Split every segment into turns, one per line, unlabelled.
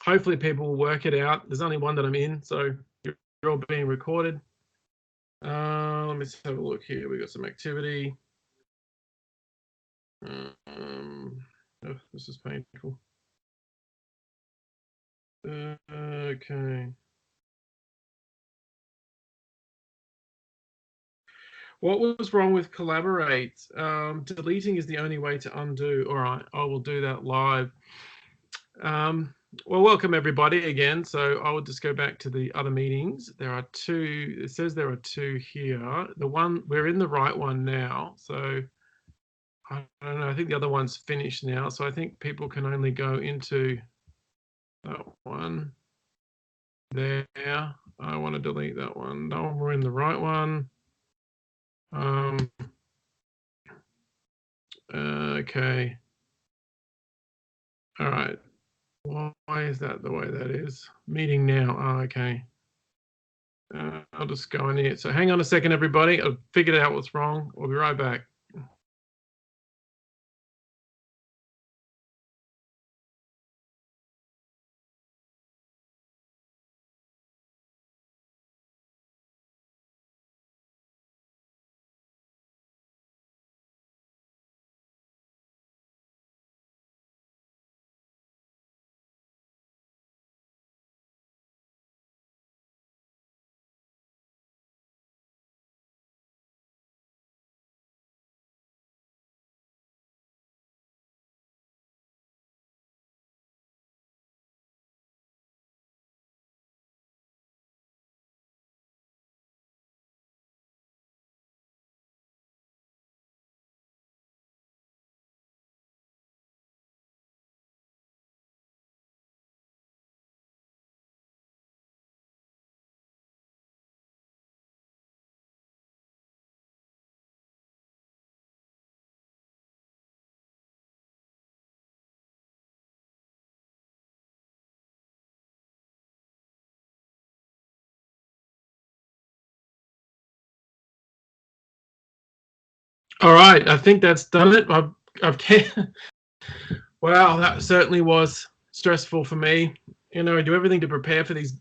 hopefully people will work it out. There's only one that I'm in, so you're all being recorded. Let me just have a look here. We got some activity. Oh, this is painful. Okay. What was wrong with Collaborate? Deleting is the only way to undo. All right, I will do that live. Well, welcome everybody again. So I will just go back to the other meetings. There are two. It says there are two here. The one, we're in the right one now. So I don't know. I think the other one's finished now. So I think people can only go into that one there. I want to delete that one. No, we're in the right one. Okay. All right. Why is that the way that is? Meeting now. Oh, okay. I'll just go in here. So hang on a second, everybody. I've figured out what's wrong. We'll be right back. All right, I think that's done it. Wow, that certainly was stressful for me. You know, I do everything to prepare for these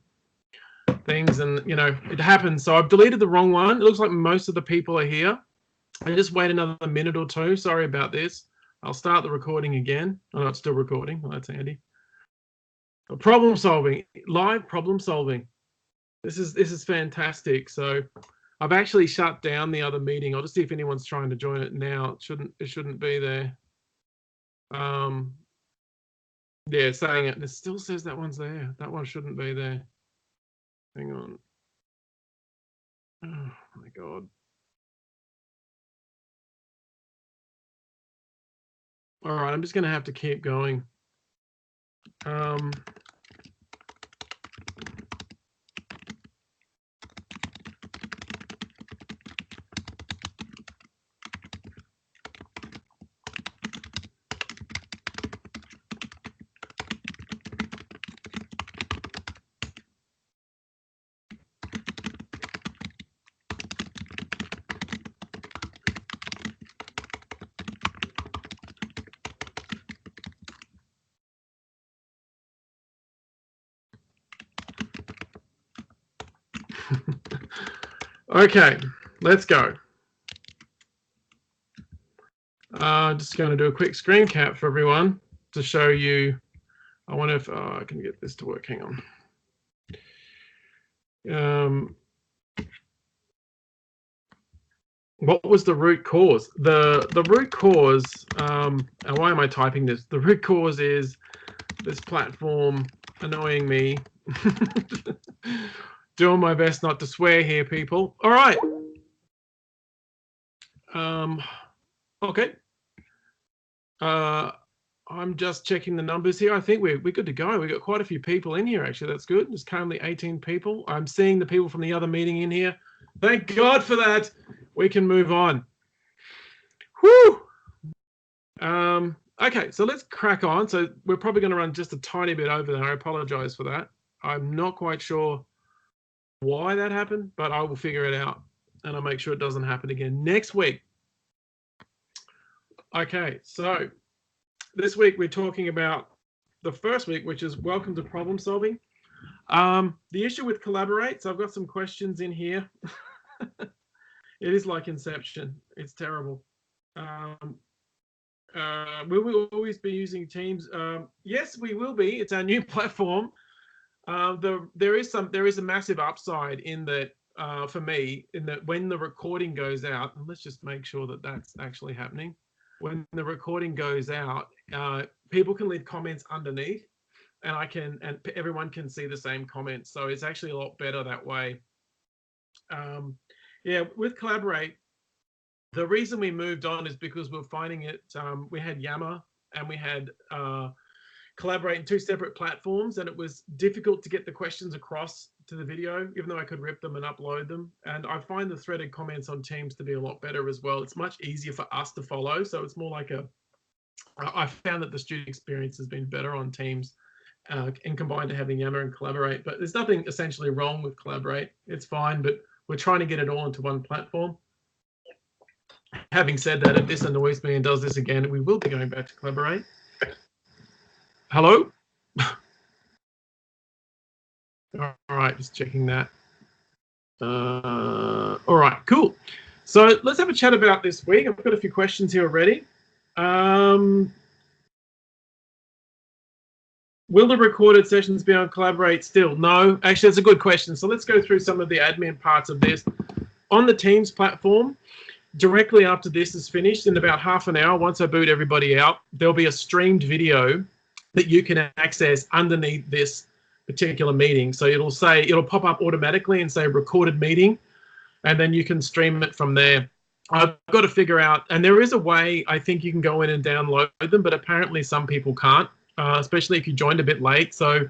things, and you know, it happens. So I've deleted the wrong one. It looks like most of the people are here. I just wait another minute or two. Sorry about this. I'll start the recording again. Oh, no, it's still recording. Well, that's handy. Problem solving, live problem solving. This is fantastic. So I've actually shut down the other meeting. I'll just see if anyone's trying to join it now. It shouldn't be there. Yeah, saying it. It still says that one's there. That one shouldn't be there. Hang on. Oh my God. All right, I'm just gonna have to keep going. Okay, let's go. Just going to do a quick screen cap for everyone to show you. I wonder if I can get this to work. Hang on. What was the root cause? The root cause, and why am I typing this? The root cause is this platform annoying me. Doing my best not to swear here, people. All right. Okay. I'm just checking the numbers here. I think we're good to go. We've got quite a few people in here, actually. That's good. There's currently 18 people. I'm seeing the people from the other meeting in here. Thank God for that. We can move on. Whew. Okay, so let's crack on. So we're probably going to run just a tiny bit over there. I apologize for that. I'm not quite sure why that happened, but I will figure it out and I'll make sure it doesn't happen again next week. Okay, so this week we're talking about the first week, which is welcome to problem solving. The issue with Collaborate, so I've got some questions in here. It is like Inception. It's terrible. Will we always be using Teams? Yes, we will be. It's our new platform. There is a massive upside in that for me, in that when the recording goes out, and let's just make sure that that's actually happening. When the recording goes out, people can leave comments underneath, and everyone can see the same comments. So it's actually a lot better that way. Yeah, with Collaborate, the reason we moved on is because we're finding it. We had Yammer and we had Collaborate in two separate platforms, and it was difficult to get the questions across to the video, even though I could rip them and upload them. And I find the threaded comments on Teams to be a lot better as well. It's much easier for us to follow. So it's more like I found that the student experience has been better on Teams and combined to having Yammer and Collaborate. But there's nothing essentially wrong with Collaborate. It's fine, but we're trying to get it all into one platform. Having said that, if this annoys me and does this again, we will be going back to Collaborate. Hello? All right, just checking that. All right, cool. So let's have a chat about this week. I've got a few questions here already. Will the recorded sessions be on Collaborate still? No, actually, that's a good question. So let's go through some of the admin parts of this. On the Teams platform, directly after this is finished, in about half an hour, once I boot everybody out, there'll be a streamed video that you can access underneath this particular meeting. So it'll pop up automatically and say recorded meeting, and then you can stream it from there. I've got to figure out, and there is a way I think you can go in and download them, but apparently some people can't, especially if you joined a bit late. So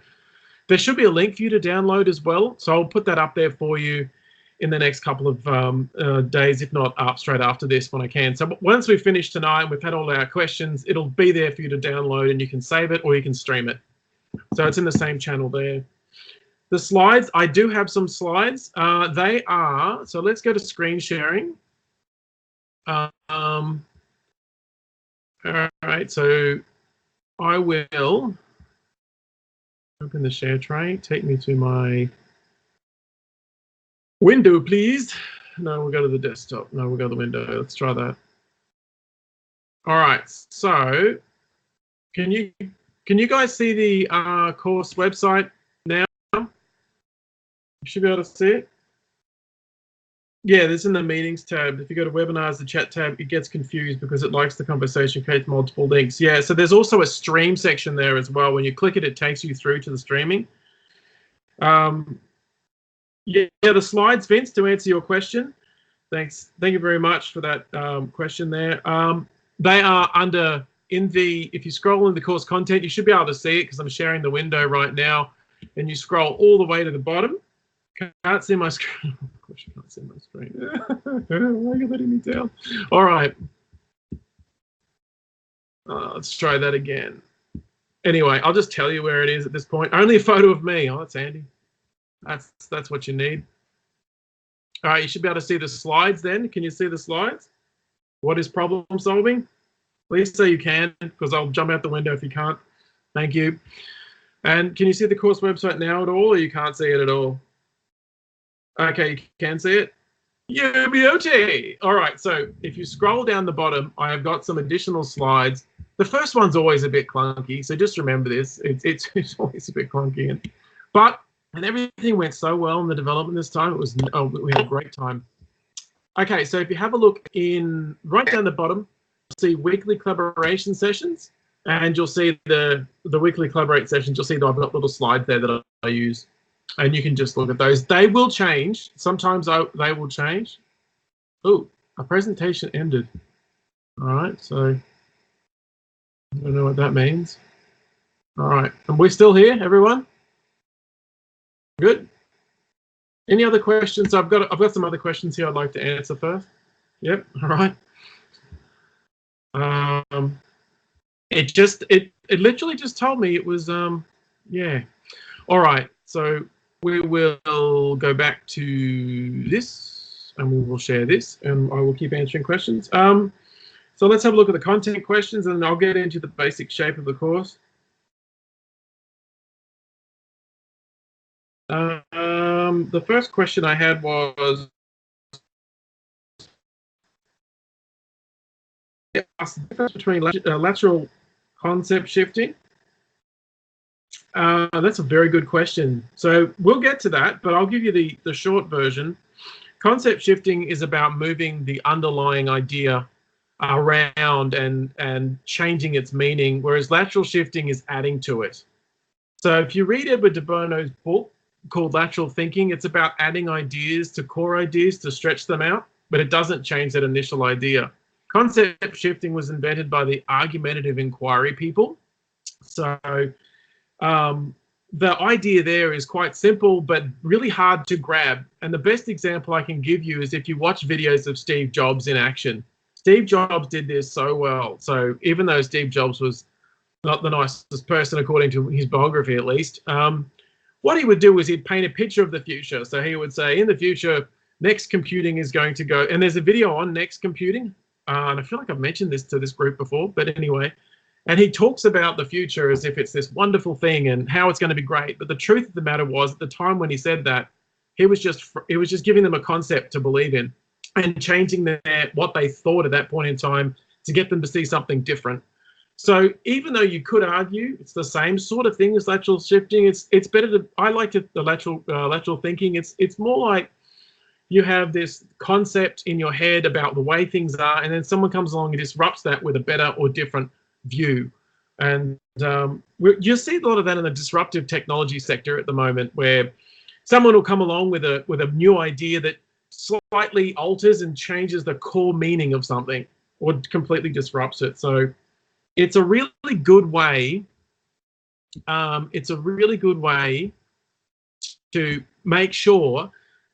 there should be a link for you to download as well. So I'll put that up there for you in the next couple of days, if not up straight after this when I can. So once we finish tonight and we've had all our questions, it'll be there for you to download, and you can save it or you can stream it. So it's in the same channel there. The slides, I do have some slides. They are, so let's go to screen sharing. All right, so I will open the share tray, take me to my window, please. No, we'll go to the desktop. No, we'll go to the window. Let's try that. All right, so can you guys see the course website now? You should be able to see it. Yeah, this is in the meetings tab. If you go to webinars, the chat tab, it gets confused because it likes the conversation, creates multiple links. Yeah, so there's also a stream section there as well. When you click it, it takes you through to the streaming. Yeah, the slides, Vince, to answer your question. Thanks. Thank you very much for that question there. They are under if you scroll in the course content, you should be able to see it because I'm sharing the window right now, and you scroll all the way to the bottom. Can't see my screen. Of course you can't see my screen. Why are you letting me down? All right. Let's try that again. Anyway, I'll just tell you where it is at this point. Only a photo of me. Oh, that's handy. That's what you need. All right, you should be able to see the slides then. Can you see the slides? What is problem solving? Please say you can, because I'll jump out the window if you can't. Thank you. And can you see the course website now at all, or you can't see it at all? Okay, you can see it? Yeah, beauty. All right, so if you scroll down the bottom, I have got some additional slides. The first one's always a bit clunky, so just remember this. It's always a bit clunky. And everything went so well in the development this time. We had a great time. Okay, so if you have a look right down the bottom, you'll see weekly collaboration sessions, and you'll see the weekly collaborate sessions. You'll see that I've got little slides there that I use, and you can just look at those. They will change. Sometimes they will change. Oh, a presentation ended. All right, so I don't know what that means. All right, and we're still here, everyone? Good. Any other questions? I've got some other questions here I'd like to answer first. Yep. All right. It literally just told me it was yeah. All right. So we will go back to this, and we will share this, and I will keep answering questions. So let's have a look at the content questions, and I'll get into the basic shape of the course. The first question I had was the difference between lateral concept shifting. That's a very good question. So we'll get to that, but I'll give you the short version. Concept shifting is about moving the underlying idea around and changing its meaning, whereas lateral shifting is adding to it. So if you read Edward de Bono's book called Lateral Thinking, it's about adding ideas to core ideas to stretch them out, but it doesn't change that initial idea. Concept shifting was invented by the argumentative inquiry people. So the idea there is quite simple, but really hard to grab. And the best example I can give you is if you watch videos of Steve Jobs in action. Steve Jobs did this so well. So even though Steve Jobs was not the nicest person, according to his biography at least, what he would do is he'd paint a picture of the future. So he would say, in the future, Next Computing is going to go, and there's a video on Next Computing, and I feel like I've mentioned this to this group before, but anyway, and he talks about the future as if it's this wonderful thing and how it's going to be great. But the truth of the matter was, at the time when he said that, he was just giving them a concept to believe in and changing what they thought at that point in time to get them to see something different. So even though you could argue it's the same sort of thing as lateral shifting, it's better to, I like the lateral thinking. It's more like you have this concept in your head about the way things are, and then someone comes along and disrupts that with a better or different view. And you see a lot of that in the disruptive technology sector at the moment, where someone will come along with a new idea that slightly alters and changes the core meaning of something or completely disrupts it. So it's a really good way. It's a really good way to make sure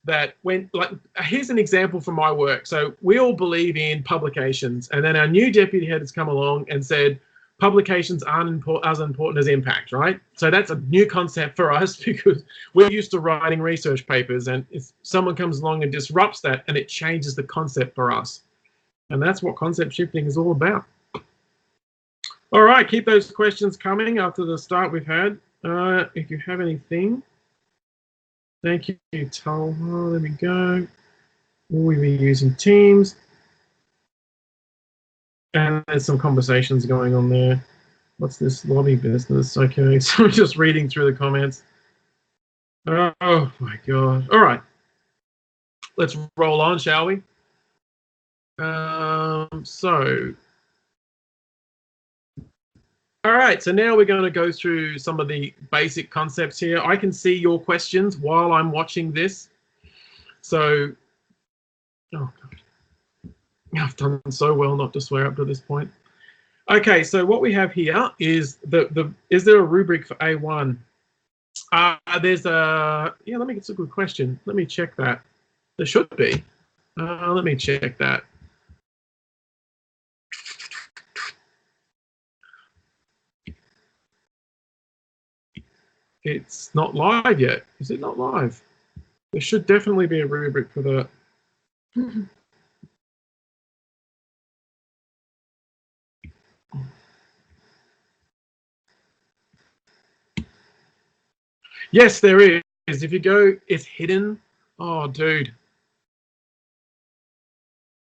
that when, like, here's an example from my work. So we all believe in publications, and then our new deputy head has come along and said publications aren't as important as impact, right? So that's a new concept for us because we're used to writing research papers, and if someone comes along and disrupts that, and it changes the concept for us. And that's what concept shifting is all about. All right, keep those questions coming after the start we've had. If you have anything. Thank you, Talha. There we go. Will we be using Teams? And there's some conversations going on there. What's this lobby business? Okay, so I'm just reading through the comments. Oh my God. All right. Let's roll on, shall we? All right, so now we're going to go through some of the basic concepts here. I can see your questions while I'm watching this. So, oh God, I've done so well not to swear up to this point. Okay, so what we have here is is there a rubric for A1? There's a, yeah, it's a good question. Let me check that. There should be. Let me check that. It's not live yet. Is it not live? There should definitely be a rubric for that. Yes, there is. If you go, it's hidden. Oh, dude.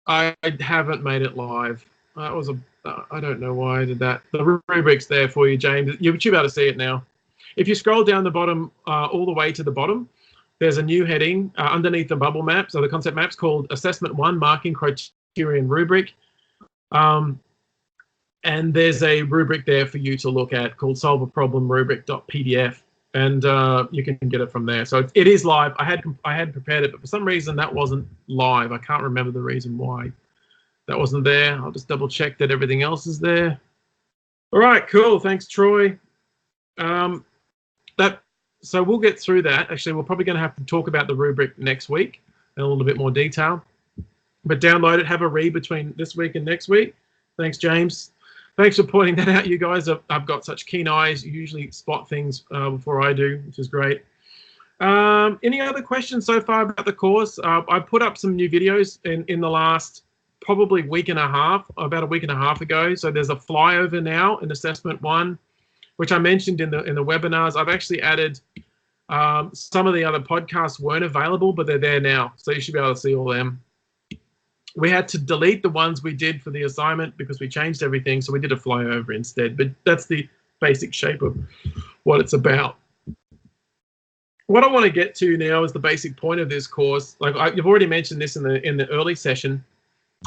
I haven't made it live. That was I don't know why I did that. The rubric's there for you, James. You should be able to see it now. If you scroll down the bottom, all the way to the bottom, there's a new heading underneath the bubble maps, or the concept maps, called Assessment 1 Marking Criterion Rubric. And there's a rubric there for you to look at called Solve a Problem Rubric.pdf, and you can get it from there. So it is live. I had prepared it, but for some reason that wasn't live. I can't remember the reason why that wasn't there. I'll just double check that everything else is there. All right, cool. Thanks, Troy. So we'll get through that. Actually, we're probably going to have to talk about the rubric next week in a little bit more detail. But download it, have a read between this week and next week. Thanks, James. Thanks for pointing that out, you guys. I've got such keen eyes. You usually spot things before I do, which is great. Any other questions so far about the course? I put up some new videos in the last probably week and a half, about a week and a half ago. So there's a flyover now in Assessment 1, which I mentioned in the webinars. I've actually added Some of the other podcasts weren't available, but they're there now, so you should be able to see all them. We had to delete the ones we did for the assignment because we changed everything, so we did a flyover instead. But that's the basic shape of what it's about. What I want to get to now is the basic point of this course. Like you've already mentioned this in the early session.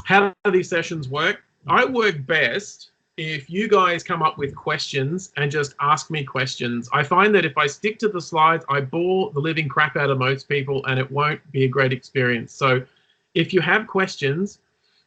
How do these sessions work? I work best if you guys come up with questions and just ask me questions. I find that if I stick to the slides, I bore the living crap out of most people and it won't be a great experience. So if you have questions,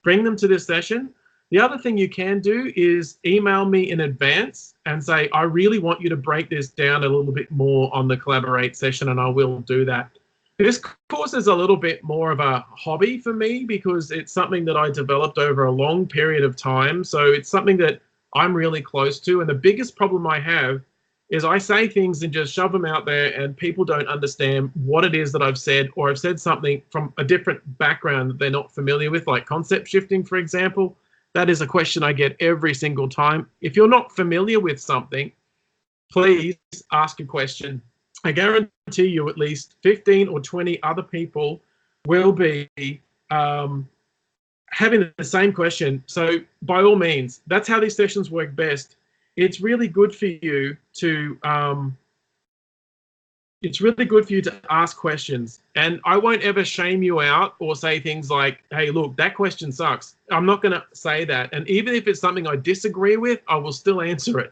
bring them to this session. The other thing you can do is email me in advance and say, I really want you to break this down a little bit more on the Collaborate session, and I will do that. This course is a little bit more of a hobby for me because it's something that I developed over a long period of time. So it's something that I'm really close to. And the biggest problem I have is I say things and just shove them out there and people don't understand what it is that I've said, or I've said something from a different background that they're not familiar with, like concept shifting, for example. That is a question I get every single time. If you're not familiar with something, please ask a question. I guarantee you at least 15 or 20 other people will be having the same question. So by all means, that's how these sessions work best. It's really good for you to ask questions, and I won't ever shame you out or say things like, hey, look, that question sucks. I'm not going to say that. And even if it's something I disagree with, I will still answer it.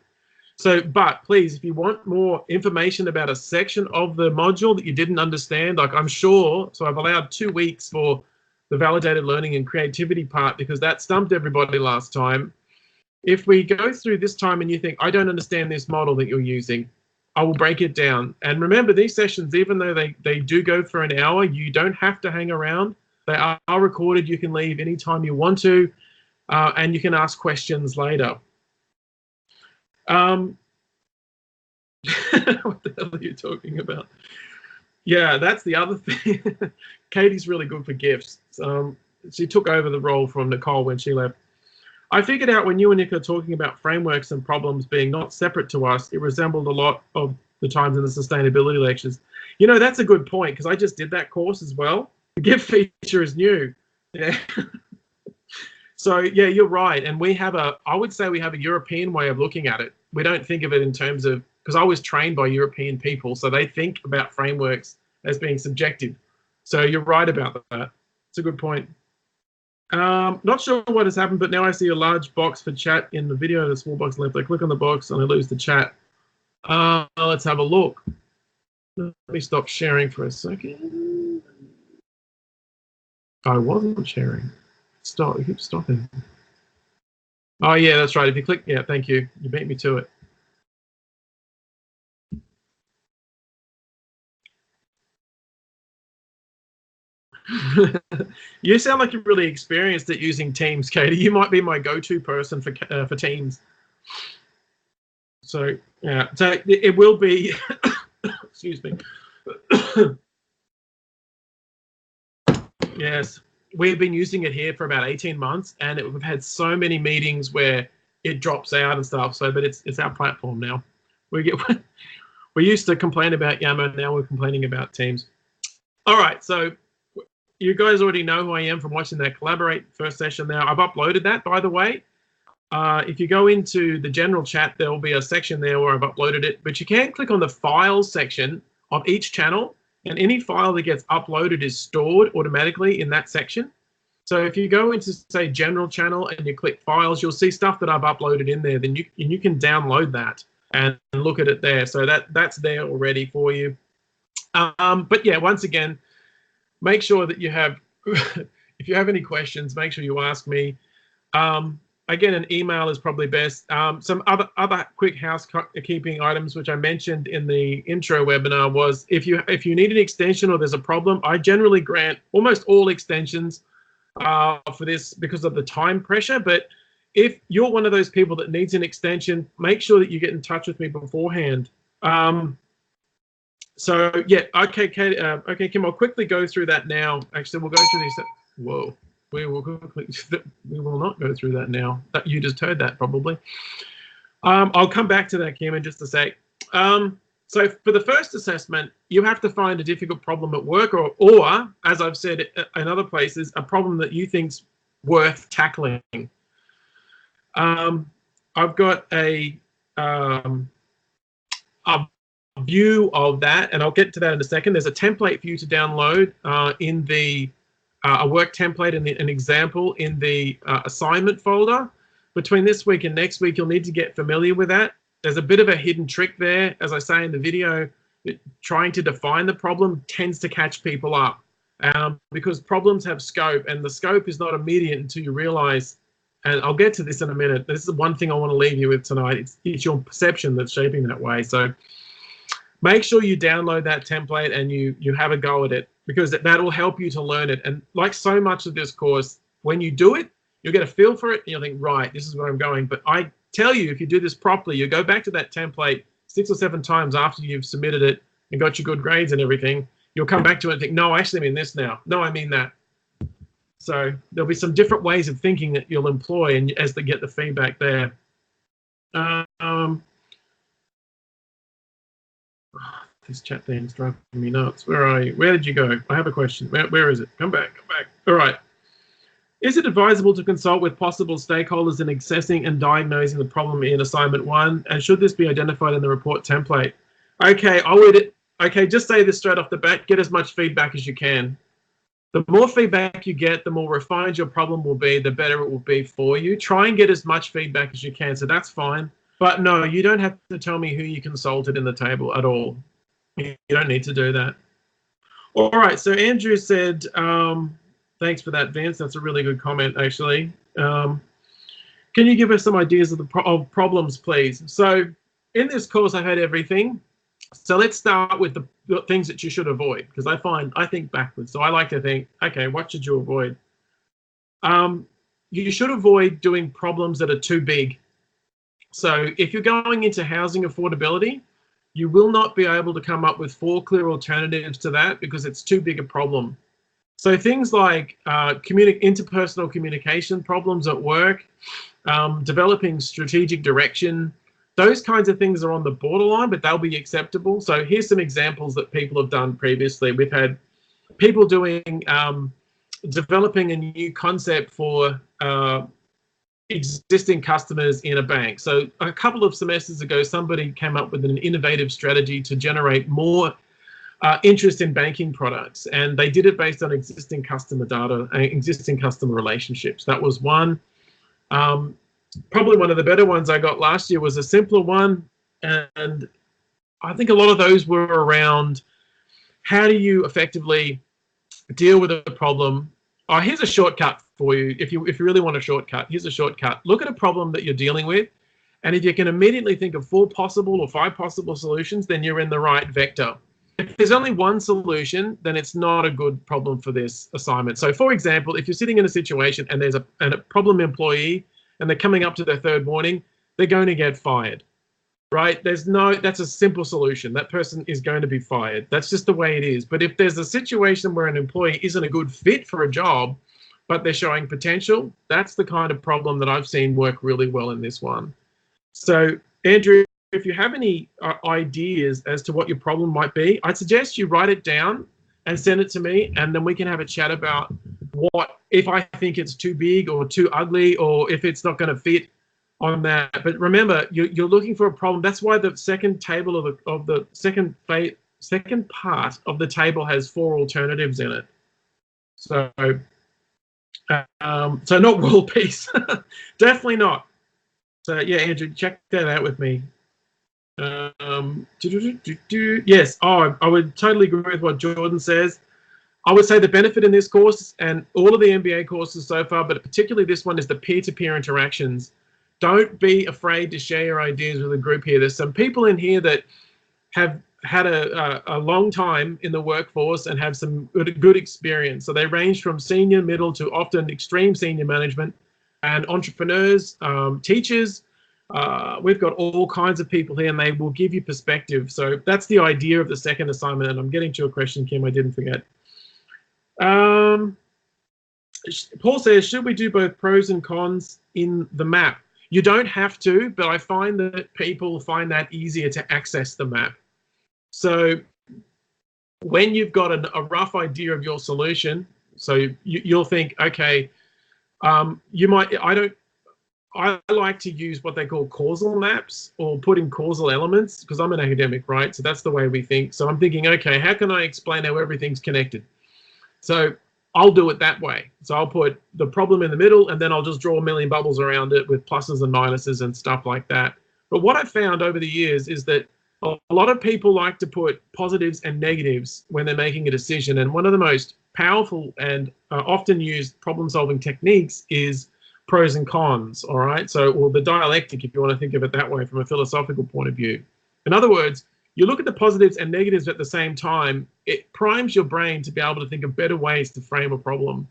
So, but please, if you want more information about a section of the module that you didn't understand, like I'm sure, so I've allowed 2 weeks for the validated learning and creativity part because that stumped everybody last time. If we go through this time and you think, I don't understand this model that you're using, I will break it down. And remember, these sessions, even though they do go for an hour, you don't have to hang around. They are recorded. You can leave anytime you want to, and you can ask questions later. What the hell are you talking about? Yeah, that's the other thing. Katie's really good for gifts. She took over the role from Nicole when she left. I figured out when you and Nick are talking about frameworks and problems being not separate to us, it resembled a lot of the times in the sustainability lectures. You know, that's a good point because I just did that course as well. The gift feature is new. Yeah. So yeah, you're right. And we have I would say we have a European way of looking at it. We don't think of it in terms of, because I was trained by European people, so they think about frameworks as being subjective. So you're right about that. It's a good point. Not sure what has happened, but now I see a large box for chat in the video and a small box left. I click on the box and I lose the chat. Let's have a look. Let me stop sharing for a second. I wasn't sharing. Stop, it keeps stopping. Oh yeah, that's right. If you click, yeah, thank you. You beat me to it. You sound like you're really experienced at using Teams, Katie. You might be my go-to person for Teams. So yeah, so it will be. Excuse me. Yes, we've been using it here for about 18 months, and we've had so many meetings where it drops out and stuff. So, but it's our platform now. We used to complain about Yammer, now we're complaining about Teams. All right, so you guys already know who I am from watching that Collaborate first session now. I've uploaded that, by the way. If you go into the general chat, there will be a section there where I've uploaded it, but you can click on the files section of each channel, and any file that gets uploaded is stored automatically in that section. So if you go into, say, general channel and you click files, you'll see stuff that I've uploaded in there. Then you can download that and look at it there. So that's there already for you. But yeah, once again, make sure that you have, if you have any questions, make sure you ask me. Again, an email is probably best. Some other quick housekeeping items, which I mentioned in the intro webinar, was if you need an extension or there's a problem, I generally grant almost all extensions for this because of the time pressure. But if you're one of those people that needs an extension, make sure that you get in touch with me beforehand. So yeah, okay, Kate, okay, Kim, I'll quickly go through that now. Actually, we'll go through these. Whoa. We will not go through that now. You just heard that probably. I'll come back to that, Kim, in just a sec. So for the first assessment, you have to find a difficult problem at work, or as I've said in other places, a problem that you think's worth tackling. I've got a view of that, and I'll get to that in a second. There's a template for you to download in the a work template and an example in the assignment folder. Between this week and next week, you'll need to get familiar with that. There's a bit of a hidden trick there. As I say in the video, trying to define the problem tends to catch people up because problems have scope, and the scope is not immediate until you realize, and I'll get to this in a minute. This is the one thing I want to leave you with tonight. It's your perception that's shaping that way. So make sure you download that template and you have a go at it, because that will help you to learn it. And like so much of this course, when you do it, you'll get a feel for it and you'll think, right, this is where I'm going. But I tell you, if you do this properly, you go back to that template 6 or 7 times after you've submitted it and got your good grades and everything, you'll come back to it and think, no, I actually mean this now. No, I mean that. So there'll be some different ways of thinking that you'll employ and as they get the feedback there. This chat thing's driving me nuts. Where are you? Where did you go? I have a question. Where is it? Come back, come back. All right. Is it advisable to consult with possible stakeholders in assessing and diagnosing the problem in assignment 1? And should this be identified in the report template? Okay, just say this straight off the bat, get as much feedback as you can. The more feedback you get, the more refined your problem will be, the better it will be for you. Try and get as much feedback as you can, so that's fine. But no, you don't have to tell me who you consulted in the table at all. You don't need to do that. All right, so Andrew said, thanks for that, Vince. That's a really good comment, actually. Can you give us some ideas of problems, please? So in this course, I've had everything. So let's start with the things that you should avoid, because I think backwards. So I like to think, okay, what should you avoid? You should avoid doing problems that are too big. So if you're going into housing affordability, you will not be able to come up with 4 clear alternatives to that because it's too big a problem. So things like interpersonal communication problems at work, developing strategic direction, those kinds of things are on the borderline, but they'll be acceptable. So here's some examples that people have done previously. We've had people doing, developing a new concept for existing customers in a bank. So a couple of semesters ago, somebody came up with an innovative strategy to generate more interest in banking products, and they did it based on existing customer data, existing customer relationships. That was one. Probably one of the better ones I got last year was a simpler one, and I think a lot of those were around how do you effectively deal with a problem. Oh, here's a shortcut for you. If you really want a shortcut, here's a shortcut. Look at a problem that you're dealing with, and if you can immediately think of 4 possible or 5 possible solutions, then you're in the right vector. If there's only one solution, then it's not a good problem for this assignment. So for example, if you're sitting in a situation and there's a problem employee and they're coming up to their 3rd warning, they're going to get fired, right? That's a simple solution. That person is going to be fired. That's just the way it is. But if there's a situation where an employee isn't a good fit for a job, but they're showing potential, that's the kind of problem that I've seen work really well in this one. So Andrew, if you have any ideas as to what your problem might be, I'd suggest you write it down and send it to me, and then we can have a chat about what, if I think it's too big or too ugly, or if it's not going to fit on that. But remember, you're looking for a problem. That's why the second table of the second part of the table has 4 alternatives in it. So, so not world peace, definitely not. So yeah, Andrew, check that out with me. Yes, I would totally agree with what Jordan says. I would say the benefit in this course and all of the MBA courses so far, but particularly this one, is the peer-to-peer interactions. Don't be afraid to share your ideas with a group here. There's some people in here that have had a long time in the workforce and have some good experience. So they range from senior, middle to often extreme senior management, and entrepreneurs, teachers. We've got all kinds of people here, and they will give you perspective. So that's the idea of the second assignment. And I'm getting to a question, Kim, I didn't forget. Paul says, should we do both pros and cons in the map? You don't have to, but I find that people find that easier to access the map. So when you've got a rough idea of your solution, so you'll think, okay, you might, I like to use what they call causal maps or put in causal elements because I'm an academic, right? So that's the way we think. So I'm thinking, okay, how can I explain how everything's connected? So I'll do it that way. So I'll put the problem in the middle and then I'll just draw a million bubbles around it with pluses and minuses and stuff like that. But what I've found over the years is that a lot of people like to put positives and negatives when they're making a decision. And one of the most powerful and often used problem-solving techniques is pros and cons, all right? So, or the dialectic, if you want to think of it that way from a philosophical point of view. In other words, you look at the positives and negatives at the same time, it primes your brain to be able to think of better ways to frame a problem.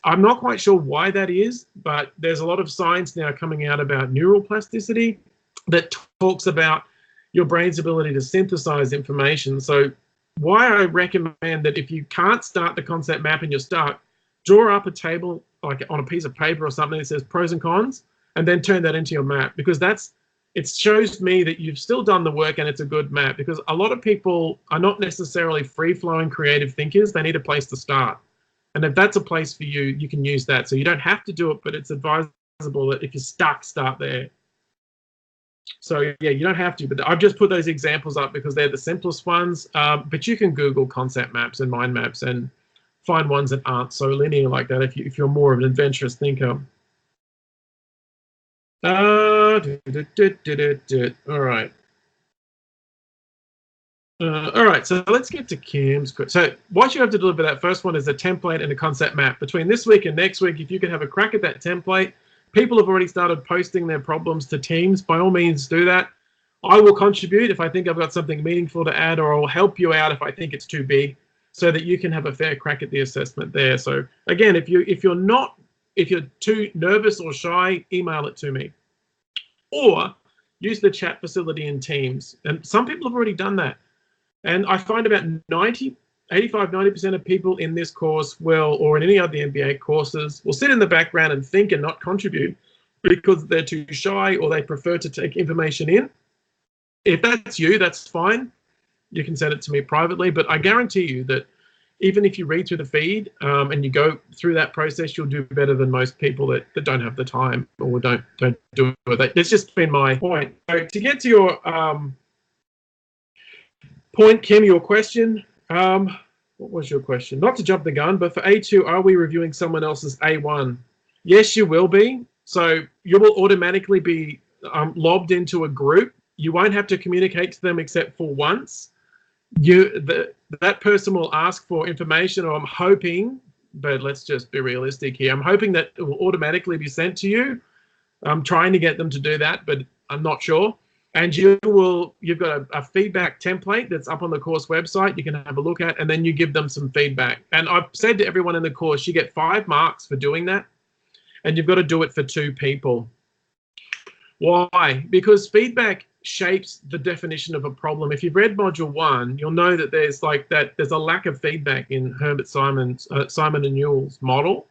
I'm not quite sure why that is, but there's a lot of science now coming out about neural plasticity that talks about your brain's ability to synthesize information. So why I recommend that if you can't start the concept map and you're stuck, draw up a table like on a piece of paper or something that says pros and cons, and then turn that into your map, because it shows me that you've still done the work and it's a good map. Because a lot of people are not necessarily free-flowing creative thinkers. They need a place to start. And if that's a place for you, you can use that. So you don't have to do it, but it's advisable that if you're stuck, start there. So yeah, you don't have to, but I've just put those examples up because they're the simplest ones. But you can Google concept maps and mind maps and find ones that aren't so linear like that if you're more of an adventurous thinker. All right. All right, so let's get to Kim's. So what you have to do for that first one is a template and a concept map. Between this week and next week, if you can have a crack at that template, people have already started posting their problems to Teams. By all means, do that. I will contribute if I think I've got something meaningful to add, or I'll help you out if I think it's too big, so that you can have a fair crack at the assessment there. So again, if you're too nervous or shy, email it to me, or use the chat facility in Teams. And some people have already done that. And I find about 85-90% of people in this course will, or in any other MBA courses, will sit in the background and think and not contribute because they're too shy or they prefer to take information in. If that's you, that's fine. You can send it to me privately, but I guarantee you that even if you read through the feed and you go through that process, you'll do better than most people that don't have the time or don't do it. That's just been my point. So to get to your point, Kim, your question. What was your question? Not to jump the gun, but for A2, are we reviewing someone else's A1? Yes, you will be. So you will automatically be lobbed into a group. You won't have to communicate to them except for once. That person will ask for information, or I'm hoping, but let's just be realistic here. I'm hoping that it will automatically be sent to you. I'm trying to get them to do that, but I'm not sure. And you've got a feedback template that's up on the course website you can have a look at, and then you give them some feedback. And I've said to everyone in the course, you get 5 marks for doing that, and you've got to do it for 2 people. Why? Because feedback shapes the definition of a problem. If you've read module 1, you'll know that there's a lack of feedback in Herbert Simon and Newell's model.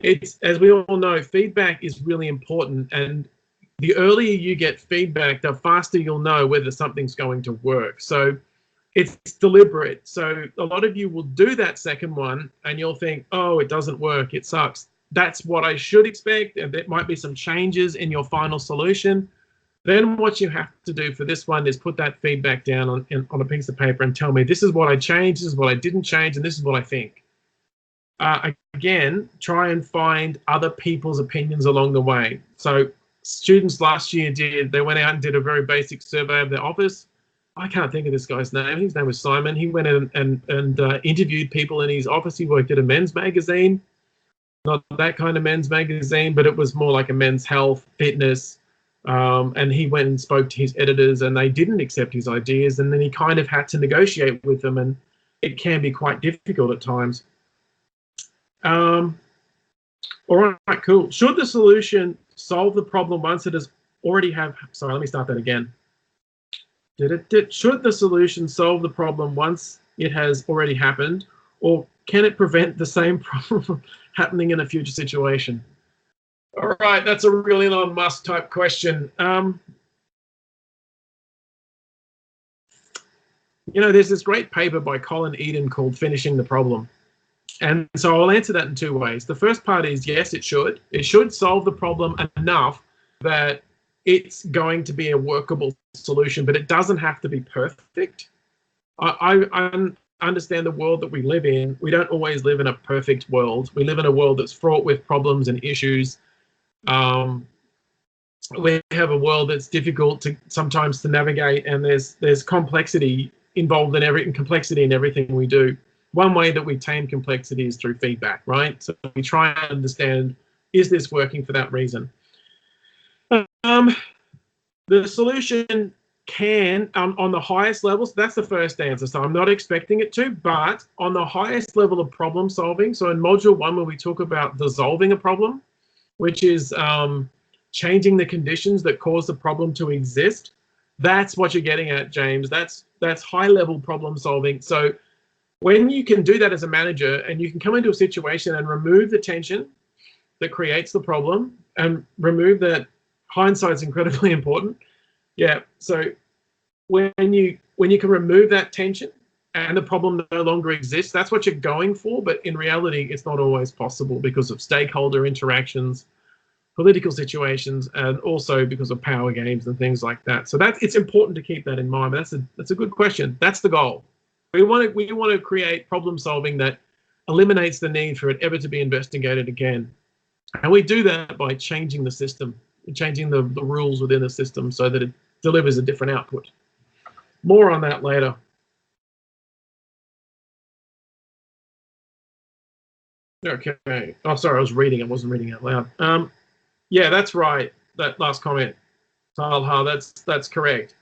It's, as we all know, feedback is really important, and the earlier you get feedback, the faster you'll know whether something's going to work. So it's deliberate. So a lot of you will do that second one and you'll think, oh, it doesn't work, it sucks. That's what I should expect, and there might be some changes in your final solution. Then what you have to do for this one is put that feedback down on a piece of paper and tell me, this is what I changed, this is what I didn't change, and this is what I think. Again, try and find other people's opinions along the way. So students last year they went out and did a very basic survey of their office. I can't think of this guy's name. His name was Simon. He went in and interviewed people in his office. He worked at a men's magazine, not that kind of men's magazine, but it was more like a men's health, fitness. And he went and spoke to his editors, and they didn't accept his ideas. And then he kind of had to negotiate with them, and it can be quite difficult at times. All right, cool. Should the solution solve the problem once it has already have? Sorry, let me start that again. Should the solution solve the problem once it has already happened, or can it prevent the same problem from happening in a future situation? All right, that's a really Elon Musk type question. You know, there's this great paper by Colin Eden called Finishing the Problem. And so I'll answer that in two ways. The first part is yes, it should. It should solve the problem enough that it's going to be a workable solution, but it doesn't have to be perfect. I understand the world that we live in. We don't always live in a perfect world. We live in a world that's fraught with problems and issues. We have a world that's difficult to sometimes to navigate, and there's complexity involved in complexity in everything we do. One way that we tame complexity is through feedback, right? So we try and understand, is this working for that reason? The solution can, on the highest levels, that's the first answer. So I'm not expecting it to, but on the highest level of problem solving, so in module 1, when we talk about dissolving a problem, which is changing the conditions that cause the problem to exist, that's what you're getting at, James. That's high level problem solving. So when you can do that as a manager and you can come into a situation and remove the tension that creates the problem and remove that, hindsight's incredibly important. Yeah, so when you can remove that tension and the problem no longer exists, that's what you're going for. But in reality, it's not always possible because of stakeholder interactions, political situations, and also because of power games and things like that. So it's important to keep that in mind. But that's a good question. That's the goal. We want to create problem solving that eliminates the need for it ever to be investigated again. And we do that by changing the system, changing the rules within the system so that it delivers a different output. More on that later. Okay. Oh, sorry, I was reading. I wasn't reading out loud. Yeah, that's right. That last comment, Talha, that's correct.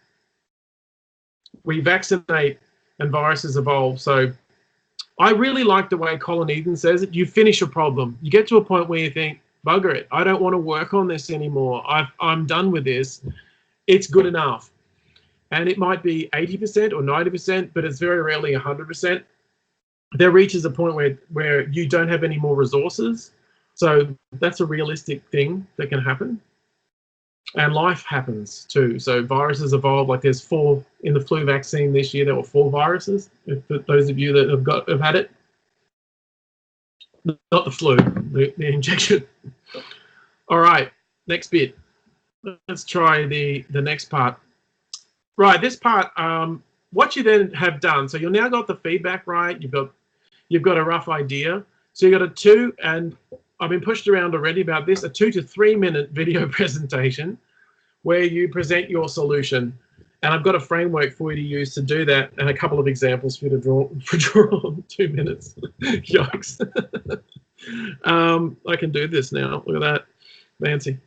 We vaccinate and viruses evolve. So I really like the way Colin Eden says it. You finish a problem. You get to a point where you think, bugger it, I don't want to work on this anymore. I'm done with this. It's good enough. And it might be 80% or 90%, but it's very rarely 100%. There reaches a point where you don't have any more resources. So that's a realistic thing that can happen. And life happens too. So viruses evolve. Like there's 4 in the flu vaccine this year. There were 4 viruses. For those of you that have had it, not the flu, the injection. All right, next bit. Let's try the next part. Right, this part. What you then have done. So you've now got the feedback right. You've got a rough idea. So you got a 2 and I've been pushed around already about this, a 2 to 3 minute video presentation where you present your solution. And I've got a framework for you to use to do that and a couple of examples for you to draw 2 minutes. Yikes. I can do this now. Look at that. Fancy.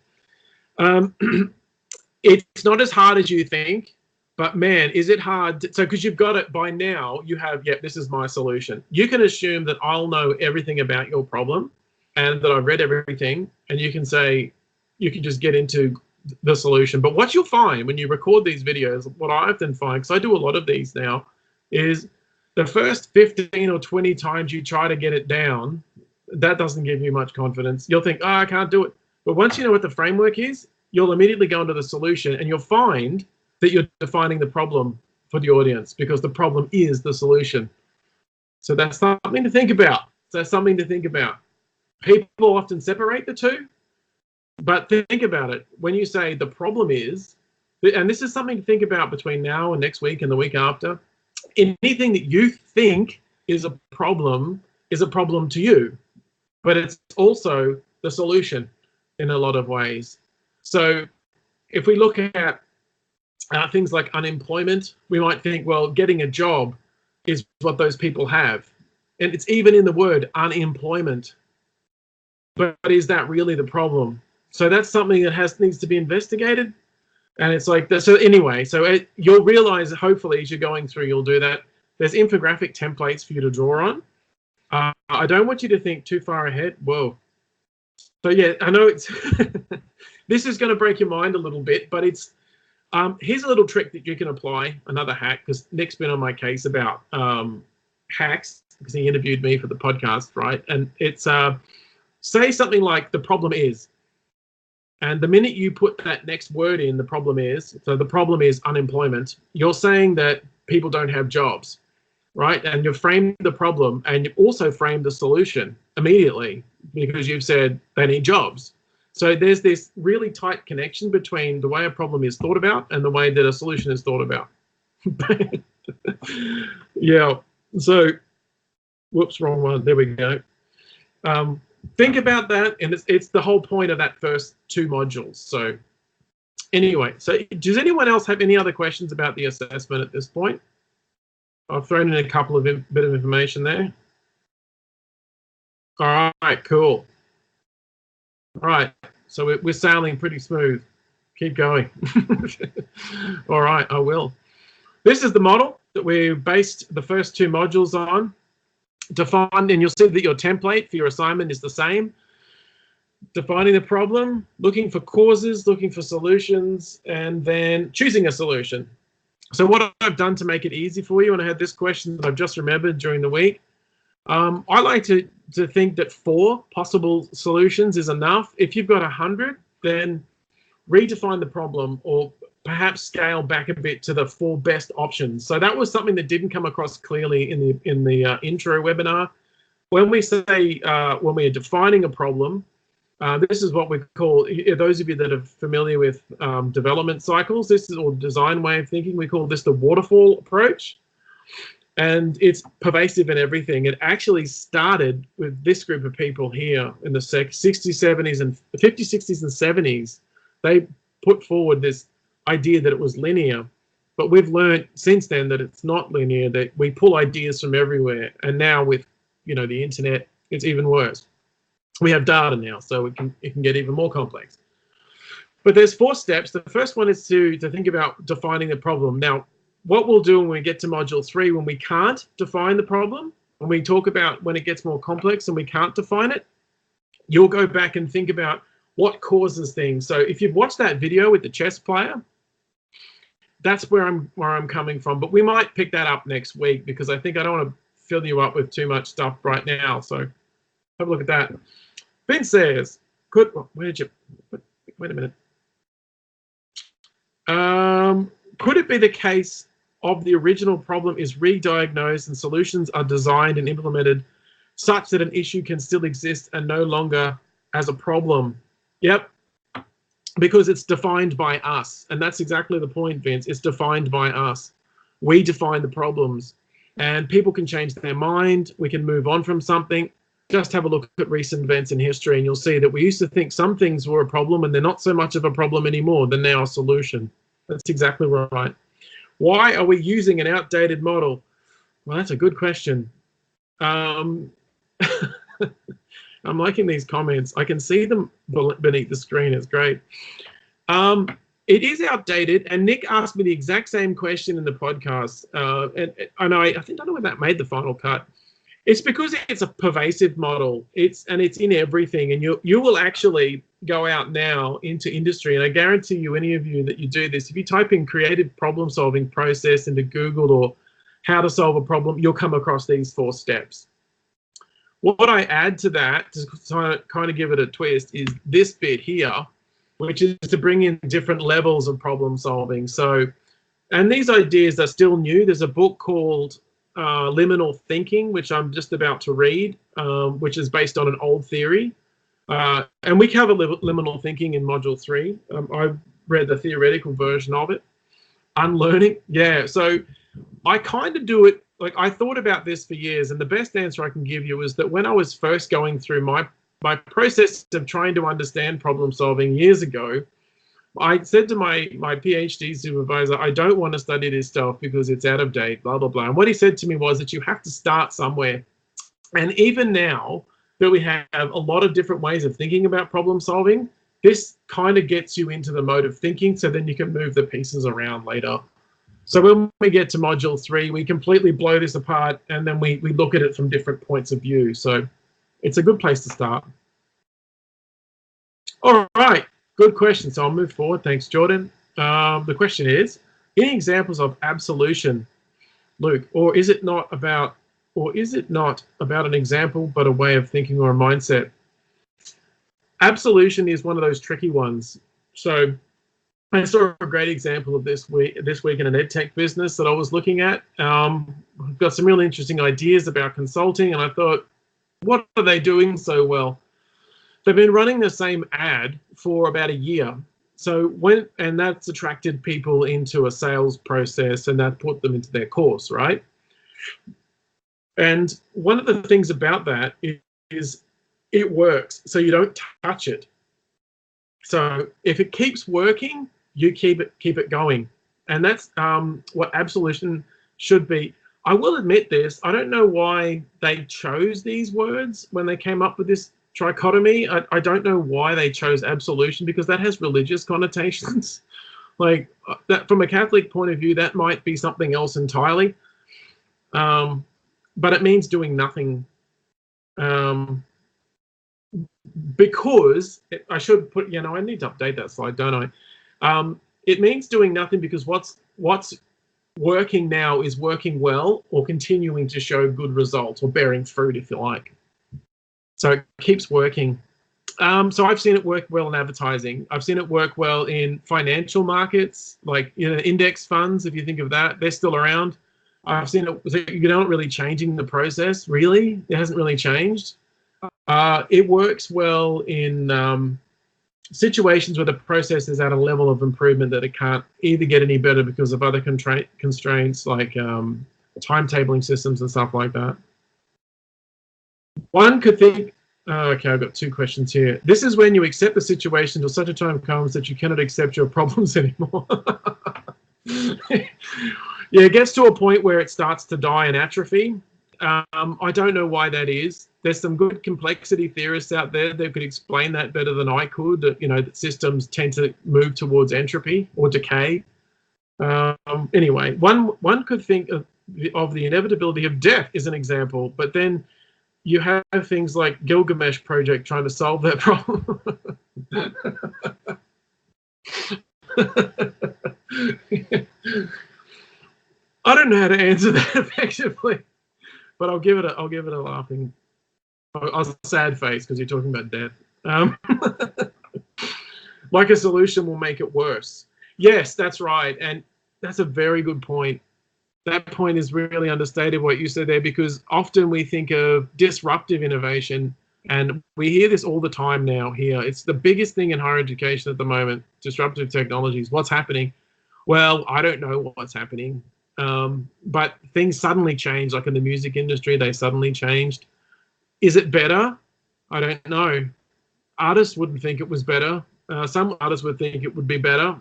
It's not as hard as you think, but man, is it hard? So because you've got it by now, you have, yep, this is my solution. You can assume that I'll know everything about your problem and that I've read everything, and you can say, you can just get into the solution. But what you'll find when you record these videos, what I often find, because I do a lot of these now, is the first 15 or 20 times you try to get it down, that doesn't give you much confidence. You'll think, oh, I can't do it. But once you know what the framework is, you'll immediately go into the solution and you'll find that you're defining the problem for the audience because the problem is the solution. So that's something to think about. People often separate the two, but think about it. When you say the problem is, and this is something to think about between now and next week and the week after, anything that you think is a problem to you, but it's also the solution in a lot of ways. So if we look at things like unemployment, we might think, well, getting a job is what those people have. And it's even in the word unemployment. But is that really the problem? So that's something that needs to be investigated. And it's like, so anyway, you'll realize, hopefully, as you're going through, you'll do that. There's infographic templates for you to draw on. I don't want you to think too far ahead. Whoa. So yeah, I know it's, this is going to break your mind a little bit, but it's, here's a little trick that you can apply, another hack, because Nick's been on my case about hacks, because he interviewed me for the podcast, right? And it's, say something like the problem is, and the minute you put that next word in, the problem is, so the problem is unemployment, you're saying that people don't have jobs, right? And you've framed the problem and you've also framed the solution immediately because you've said they need jobs. So there's this really tight connection between the way a problem is thought about and the way that a solution is thought about. Yeah, so, whoops, wrong one. There we go. Think about that, and it's the whole point of that first 2 modules. So anyway, so does anyone else have any other questions about the assessment at this point? I've thrown in a couple of bit of information there. All right, cool. All right, so we're sailing pretty smooth. Keep going. All right, I will. This is the model that we based the first 2 modules on. Defined, and you'll see that your template for your assignment is the same. Defining the problem, looking for causes, looking for solutions, and then choosing a solution. So what I've done to make it easy for you, and I had this question that I've just remembered during the week, I like to think that 4 possible solutions is enough. If you've got 100, then redefine the problem or perhaps scale back a bit to the 4 best options. So that was something that didn't come across clearly in the intro webinar. When we say when we are defining a problem, this is what we call, those of you that are familiar with development cycles, this is, or design way of thinking, we call this the waterfall approach. And it's pervasive in everything. It actually started with this group of people here in the 60s, 70s, and 50s, 60s, and 70s. They put forward this idea that it was linear, but we've learned since then that it's not linear, that we pull ideas from everywhere. And now with, you know, the internet, it's even worse. We have data now, so it can get even more complex. But there's 4 steps. The first one is to think about defining the problem. Now, what we'll do when we get to module 3, when we can't define the problem, when we talk about when it gets more complex and we can't define it, you'll go back and think about what causes things. So if you've watched that video with the chess player, that's where I'm coming from. But we might pick that up next week because I think I don't want to fill you up with too much stuff right now. So have a look at that. Vince says, where did you, wait a minute. Could it be the case of the original problem is re-diagnosed and solutions are designed and implemented such that an issue can still exist and no longer as a problem? Yep, because it's defined by us. And that's exactly the point, Vince. It's defined by us. We define the problems and people can change their mind. We can move on from something. Just have a look at recent events in history and you'll see that we used to think some things were a problem and they're not so much of a problem anymore. They're now a solution. That's exactly right. Why are we using an outdated model? Well, that's a good question. I'm liking these comments. I can see them beneath the screen. It's great. It is outdated, and Nick asked me the exact same question in the podcast, and I don't know when that made the final cut. It's because it's a pervasive model. It's in everything, and you will actually go out now into industry, and I guarantee you, any of you that you do this, if you type in creative problem-solving process into Google or how to solve a problem, you'll come across these 4 steps. What I add to that, to kind of give it a twist, is this bit here, which is to bring in different levels of problem solving. So, and these ideas are still new. There's a book called Liminal Thinking, which I'm just about to read, which is based on an old theory. And we cover liminal thinking in module 3. I've read the theoretical version of it. Unlearning, yeah. So I kind of do it, like I thought about this for years, and the best answer I can give you is that when I was first going through my process of trying to understand problem solving years ago, I said to my PhD supervisor, I don't want to study this stuff because it's out of date, blah, blah, blah. And what he said to me was that you have to start somewhere. And even now that we have a lot of different ways of thinking about problem solving, this kind of gets you into the mode of thinking, so then you can move the pieces around later. So when we get to module 3, we completely blow this apart and then we look at it from different points of view. So it's a good place to start. All right, good question. So I'll move forward. Thanks, Jordan. The question is, any examples of absolution, Luke, or is it not about an example, but a way of thinking or a mindset? Absolution is one of those tricky ones. So I saw a great example of this week in an edtech business that I was looking at. I've got some really interesting ideas about consulting, and I thought, what are they doing so well? They've been running the same ad for about a year. And that's attracted people into a sales process, and that put them into their course, right? And one of the things about that is it works, so you don't touch it. So if it keeps working, you keep it going, and that's what absolution should be. I will admit this: I don't know why they chose these words when they came up with this trichotomy. I don't know why they chose absolution, because that has religious connotations. Like that, from a Catholic point of view, that might be something else entirely. But it means doing nothing. Because I should put, I need to update that slide, don't I? It means doing nothing because what's working now is working well or continuing to show good results or bearing fruit, if you like. So it keeps working. So I've seen it work well in advertising. I've seen it work well in financial markets, like index funds. If you think of that, they're still around. I've seen it. You're not really changing the process. Really, it hasn't really changed. It works well in situations where the process is at a level of improvement that it can't either get any better because of other constraints like timetabling systems and stuff like that. One could think, okay, I've got two questions here. This is when you accept the situation till such a time comes that you cannot accept your problems anymore. Yeah, it gets to a point where it starts to die and atrophy. I don't know why that is. There's some good complexity theorists out there that could explain that better than I could, that, that systems tend to move towards entropy or decay. Anyway, one could think of the inevitability of death as an example, but then you have things like Gilgamesh Project trying to solve that problem. I don't know how to answer that effectively, but I'll give it a laughing, a sad face because you're talking about death. Like a solution will make it worse. Yes, that's right, and that's a very good point. That point is really understated, what you said there, because often we think of disruptive innovation, and we hear this all the time now here. It's the biggest thing in higher education at the moment, disruptive technologies. What's happening? Well, I don't know what's happening. But things suddenly change, like in the music industry, they suddenly changed. Is it better? I don't know. Artists wouldn't think it was better. Some artists would think it would be better.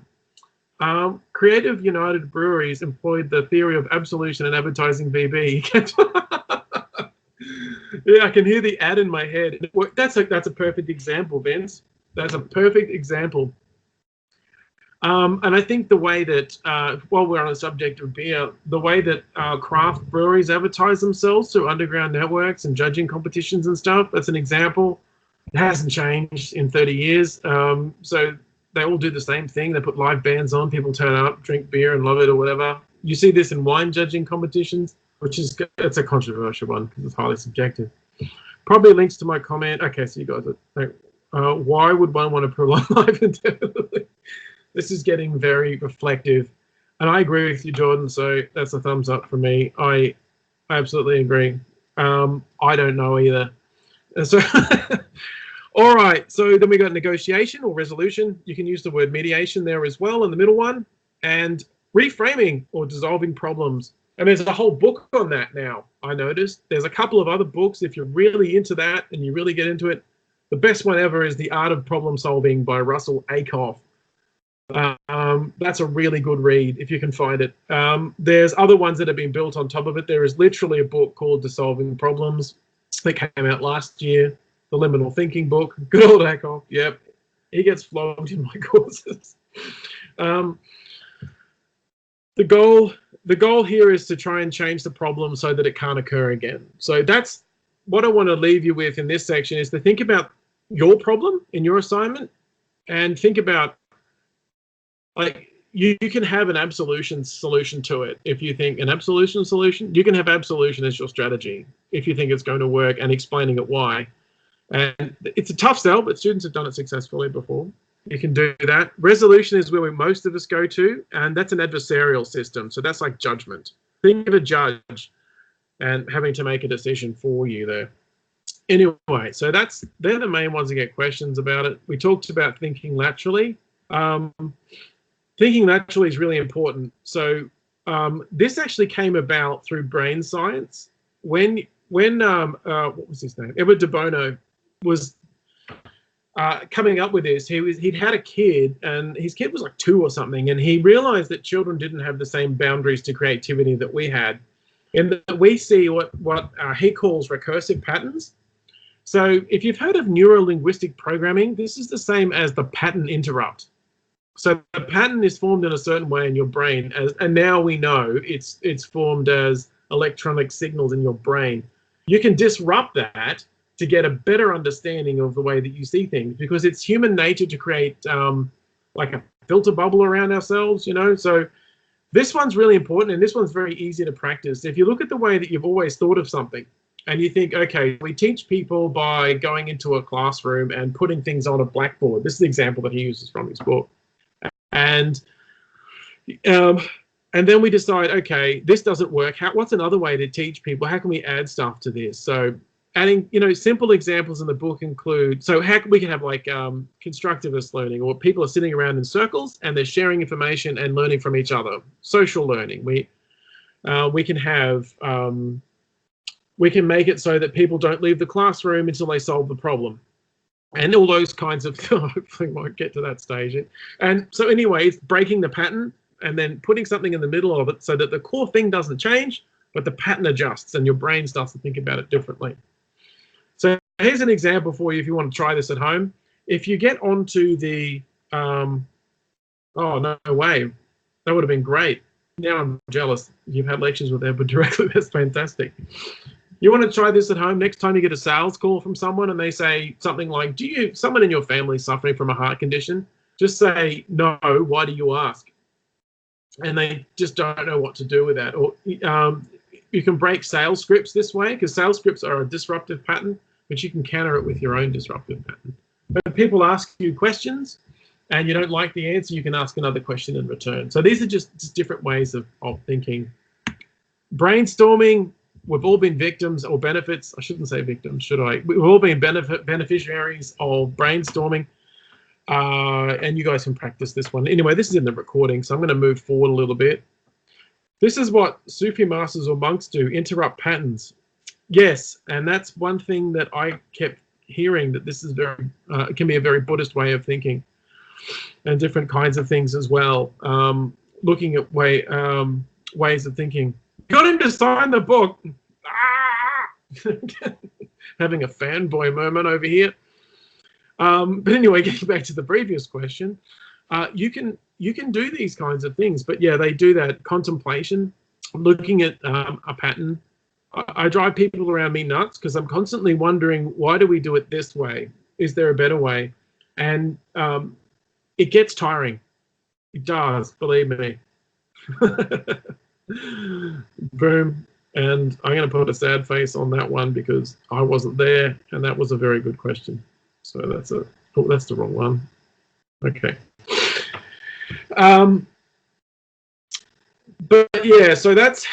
Creative United Breweries employed the theory of absolution and advertising VB. Yeah, I can hear the ad in my head. That's a perfect example, Vince. That's a perfect example. And I think the way that, while we're on the subject of beer, the way that craft breweries advertise themselves through underground networks and judging competitions and stuff, that's an example. It hasn't changed in 30 years. So they all do the same thing. They put live bands on, people turn up, drink beer and love it or whatever. You see this in wine judging competitions, it's a controversial one because it's highly subjective. Probably links to my comment. Okay, so you guys are, why would one want to prolong life indefinitely? This is getting very reflective, and I agree with you, Jordan. So that's a thumbs up for me. I absolutely agree. I don't know either. So, all right. So then we got negotiation or resolution. You can use the word mediation there as well in the middle one, and reframing or dissolving problems. And there's a whole book on that now. I noticed there's a couple of other books. If you're really into that and you really get into it, the best one ever is The Art of Problem Solving by Russell Ackoff. That's a really good read if you can find it. There's other ones that have been built on top of it. There is literally a book called Dissolving Problems that came out last year, the Liminal Thinking book. Good old Ackoff. Yep, he gets flogged in my courses. The goal here is to try and change the problem so that it can't occur again. So that's what I want to leave you with in this section, is to think about your problem in your assignment and think about, like, you can have an absolution solution to it. If you think an absolution solution, you can have absolution as your strategy if you think it's going to work, and explaining it why. And it's a tough sell, but students have done it successfully before. You can do that. Resolution is where most of us go to, and that's an adversarial system. So that's like judgment. Think of a judge and having to make a decision for you there. Anyway, so they're the main ones that get questions about it. We talked about thinking laterally. Thinking laterally is really important. So this actually came about through brain science. When what was his name? Edward de Bono was coming up with this. He'd had a kid, and his kid was like 2 or something, and he realized that children didn't have the same boundaries to creativity that we had, and that we see what he calls recursive patterns. So if you've heard of neuro-linguistic programming, this is the same as the pattern interrupt. So the pattern is formed in a certain way in your brain, and now we know it's formed as electronic signals in your brain. You can disrupt that to get a better understanding of the way that you see things, because it's human nature to create like a filter bubble around ourselves, you know. So this one's really important, and this one's very easy to practice. If you look at the way that you've always thought of something, and you think, okay, we teach people by going into a classroom and putting things on a blackboard. This is the example that he uses from his book. And then we decide, okay, this doesn't work. What's another way to teach people? How can we add stuff to this? So adding, you know, simple examples in the book include, so how we can have like constructivist learning, or people are sitting around in circles and they're sharing information and learning from each other. Social learning. We can have, we can make it so that people don't leave the classroom until they solve the problem. And all those kinds of, hopefully won't get to that stage. And so anyway, it's breaking the pattern and then putting something in the middle of it so that the core thing doesn't change, but the pattern adjusts and your brain starts to think about it differently. So here's an example for you if you want to try this at home. If you get onto the, oh, no way, that would have been great. Now I'm jealous. You've had lectures with Edward directly. That's fantastic. You want to try this at home? Next time you get a sales call from someone and they say something like, someone in your family suffering from a heart condition? Just say, no, why do you ask? And they just don't know what to do with that. Or you can break sales scripts this way, because sales scripts are a disruptive pattern, but you can counter it with your own disruptive pattern. When people ask you questions and you don't like the answer, you can ask another question in return. So these are just different ways of thinking. Brainstorming, we've all been victims or benefits. I shouldn't say victims, should I? We've all been beneficiaries of brainstorming. And you guys can practice this one. Anyway, this is in the recording, so I'm going to move forward a little bit. This is what Sufi masters or monks do, interrupt patterns. Yes, and that's one thing that I kept hearing, that this is very, it can be a very Buddhist way of thinking, and different kinds of things as well. Looking at ways of thinking. Got him to sign the book. Ah! Having a fanboy moment over here. But anyway, getting back to the previous question, you can do these kinds of things. But yeah, they do that contemplation, looking at a pattern. I drive people around me nuts because I'm constantly wondering, why do we do it this way? Is there a better way? And it gets tiring. It does, believe me. Boom. And I'm going to put a sad face on that one because I wasn't there, and that was a very good question. So that's the wrong one. Okay. But yeah, so that's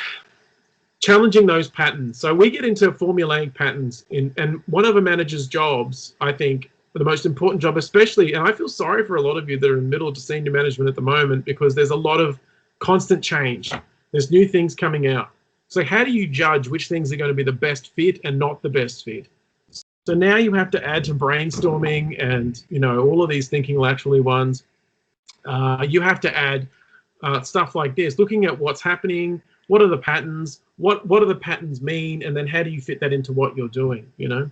challenging those patterns. So we get into formulaic patterns, and one of a manager's jobs, I think, the most important job, especially, and I feel sorry for a lot of you that are in middle to senior management at the moment, because there's a lot of constant change. There's new things coming out. So how do you judge which things are going to be the best fit and not the best fit? So now you have to add to brainstorming and, you know, all of these thinking laterally ones. You have to add stuff like this, looking at what's happening, what are the patterns, what do the patterns mean, and then how do you fit that into what you're doing, you know?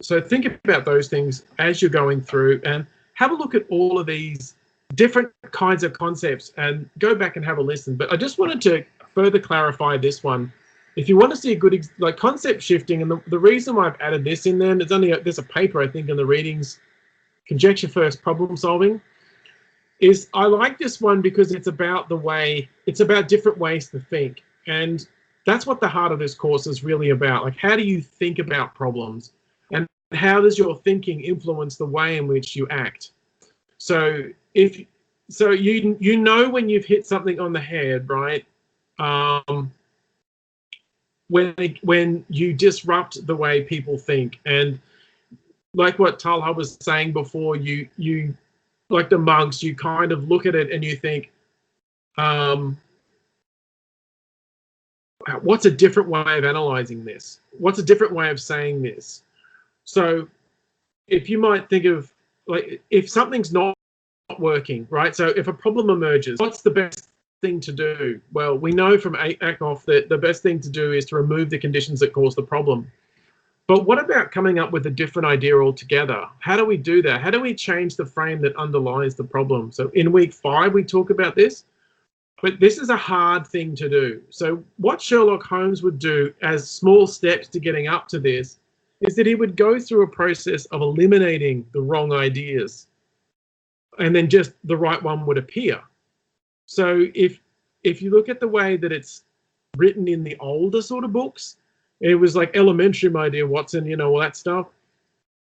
So think about those things as you're going through, and have a look at all of these different kinds of concepts and go back and have a listen. But I just wanted to further clarify this one. If you want to see a good, like concept shifting, and the reason why I've added this in there, there's a paper, I think, in the readings, Conjecture First Problem Solving, is I like this one because it's about different ways to think. And that's what the heart of this course is really about. Like, how do you think about problems? And how does your thinking influence the way in which you act? So you know when you've hit something on the head, right? When you disrupt the way people think, and like what Talha was saying before, you like the monks, you kind of look at it and you think, what's a different way of analyzing this? What's a different way of saying this? So if you might think of, like, if something's not working, right? So if a problem emerges, what's the best thing to do? Well, we know from Ackoff that the best thing to do is to remove the conditions that cause the problem. But what about coming up with a different idea altogether? How do we do that? How do we change the frame that underlies the problem? So in week 5, we talk about this, but this is a hard thing to do. So what Sherlock Holmes would do as small steps to getting up to this is that he would go through a process of eliminating the wrong ideas, and then just the right one would appear. So if you look at the way that it's written in the older sort of books, it was like elementary, my dear Watson, you know, all that stuff.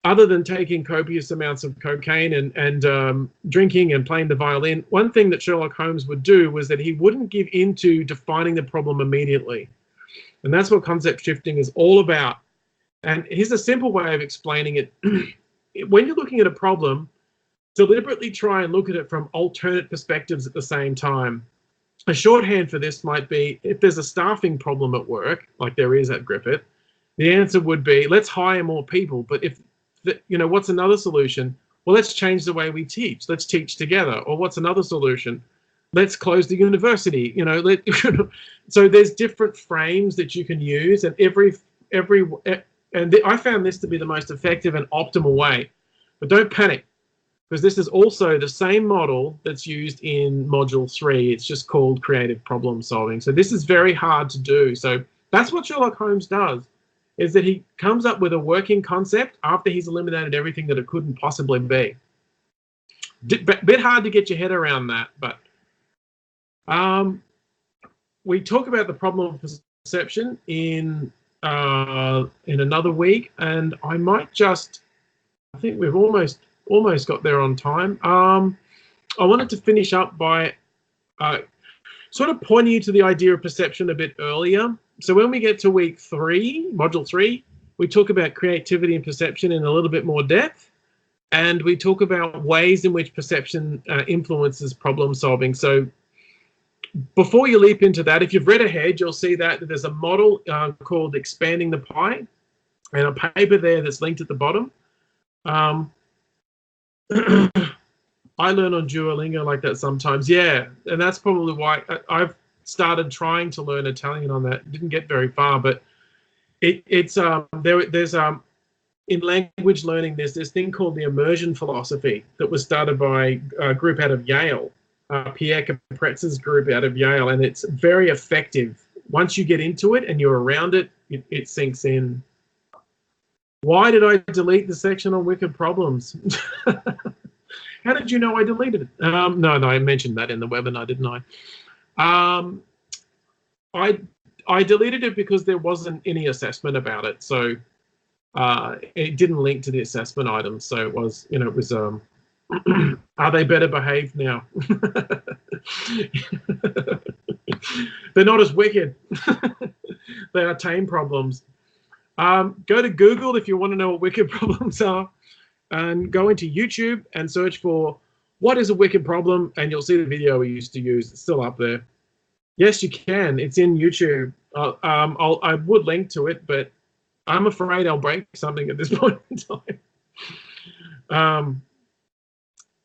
Other than taking copious amounts of cocaine and drinking and playing the violin, one thing that Sherlock Holmes would do was that he wouldn't give into defining the problem immediately. And that's what concept shifting is all about. And here's a simple way of explaining it. When you're looking at a problem, deliberately try and look at it from alternate perspectives at the same time. A shorthand for this might be, if there's a staffing problem at work, like there is at Griffith, the answer would be, let's hire more people. But if, you know, what's another solution? Well, let's change the way we teach. Let's teach together. Or what's another solution? Let's close the university. You know, so there's different frames that you can use, and I found this to be the most effective and optimal way. But don't panic, because this is also the same model that's used in module 3. It's just called creative problem solving. So this is very hard to do. So that's what Sherlock Holmes does, is that he comes up with a working concept after he's eliminated everything that it couldn't possibly be. Bit hard to get your head around that, but we talk about the problem of perception in another week, and I might just, I think we've almost got there on time. I wanted to finish up by sort of pointing you to the idea of perception a bit earlier. So when we get to week 3, module 3, we talk about creativity and perception in a little bit more depth, and we talk about ways in which perception influences problem solving. So before you leap into that, if you've read ahead, you'll see that there's a model called Expanding the Pie, and a paper there that's linked at the bottom. I learn on Duolingo like that sometimes, yeah, and that's probably why I've started trying to learn Italian on that. Didn't get very far, but there's in language learning, there's this thing called the immersion philosophy that was started by a group out of Yale, Pierre Capretz's group out of Yale, and it's very effective. Once you get into it and you're around it, it sinks in. Why did I delete the section on wicked problems? How did you know I deleted it? No, I mentioned that in the webinar, didn't I? I deleted it because there wasn't any assessment about it, so it didn't link to the assessment items. So it was, you know, it was. Are they better behaved now? They're not as wicked. They are tame problems. Go to Google if you want to know what wicked problems are, and go into YouTube and search for what is a wicked problem, and you'll see the video we used to use. It's still up there. Yes, you can. It's in YouTube. I would link to it, but I'm afraid I'll break something at this point in time.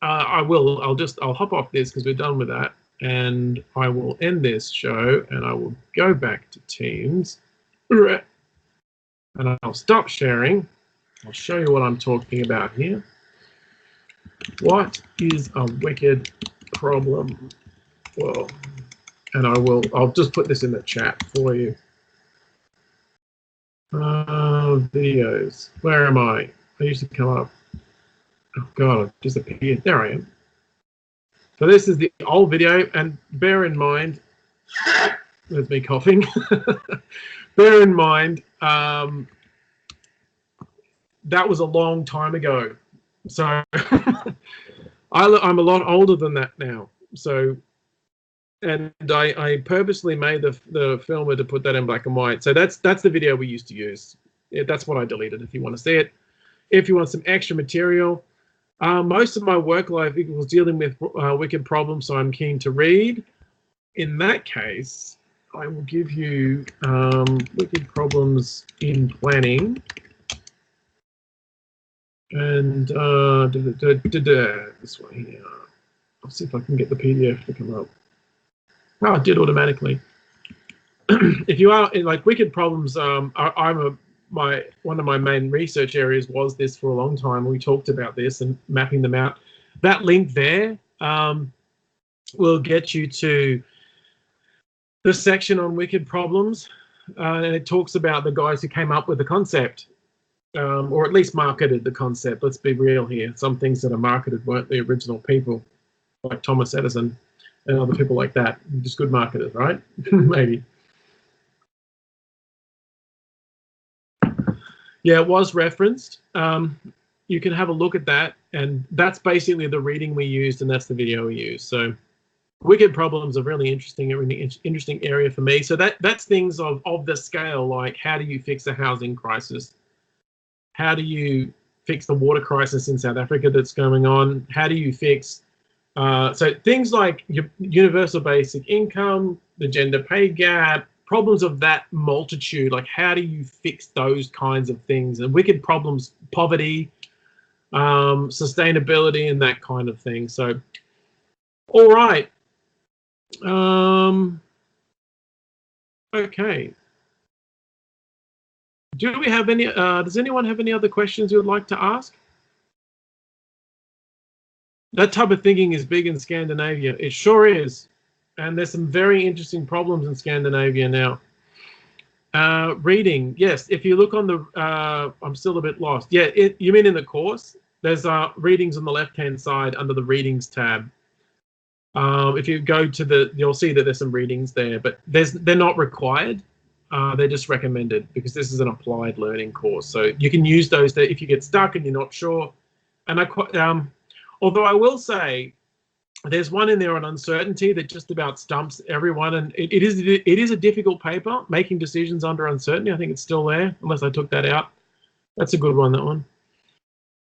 I will. I'll hop off this because we're done with that, and I will end this show, and I will go back to Teams, and I'll stop sharing. I'll show you what I'm talking about here. What is a wicked problem? Well, and I'll just put this in the chat for you. Videos. Where am I? I used to come up. Oh God, I've disappeared. There I am. So this is the old video, and bear in mind, there's me coughing. Bear in mind, that was a long time ago. So I'm a lot older than that now. So, and I purposely made the filmer to put that in black and white. So that's the video we used to use. Yeah, that's what I deleted. If you want to see it, if you want some extra material, most of my work life was dealing with wicked problems, so I'm keen to read. In that case, I will give you wicked problems in planning. And this one here. I'll see if I can get the PDF to come up. Oh, it did automatically. If you are in like wicked problems, one of my main research areas was this for a long time. We talked about this and mapping them out. That link there will get you to the section on wicked problems, and it talks about the guys who came up with the concept. Or at least marketed the concept. Let's be real here. Some things that are marketed weren't the original people, like Thomas Edison and other people like that. Just good marketers, right? Maybe. Yeah, it was referenced. You can have a look at that, and that's basically the reading we used, and that's the video we used. So wicked problems are really interesting area for me. So that's things of the scale, like how do you fix a housing crisis? How do you fix the water crisis in South Africa that's going on? How do you fix so things like your universal basic income, the gender pay gap, problems of that multitude, like how do you fix those kinds of things? And wicked problems, poverty, sustainability, and that kind of thing. So, all right. Okay. Do we have any, does anyone have any other questions you would like to ask? That type of thinking is big in Scandinavia. It sure is. And there's some very interesting problems in Scandinavia now. Reading, yes. If you look on the, I'm still a bit lost. Yeah, you mean in the course? There's readings on the left-hand side under the readings tab. If you go to you'll see that there's some readings there, but they're not required. They're just recommended because this is an applied learning course. So you can use those if you get stuck and you're not sure. And although I will say there's one in there on uncertainty that just about stumps everyone. And it is a difficult paper, making decisions under uncertainty. I think it's still there, unless I took that out. That's a good one, that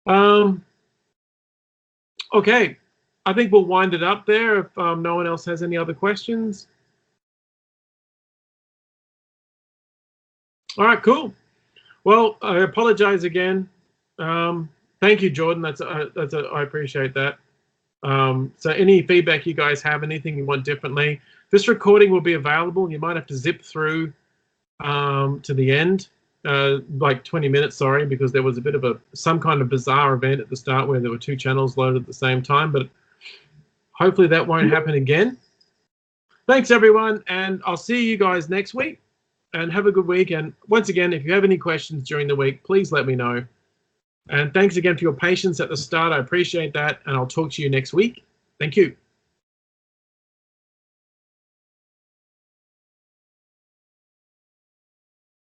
one. Okay, I think we'll wind it up there if no one else has any other questions. All right, cool. Well, I apologize again. Thank you, Jordan. I appreciate that. So any feedback you guys have, anything you want differently, this recording will be available. You might have to zip through to the end, like 20 minutes, sorry, because there was a bit of some kind of bizarre event at the start where there were 2 channels loaded at the same time, but hopefully that won't happen again. Thanks, everyone, and I'll see you guys next week. And have a good week. And once again, if you have any questions during the week, please let me know. And thanks again for your patience at the start. I appreciate that. And I'll talk to you next week. Thank you.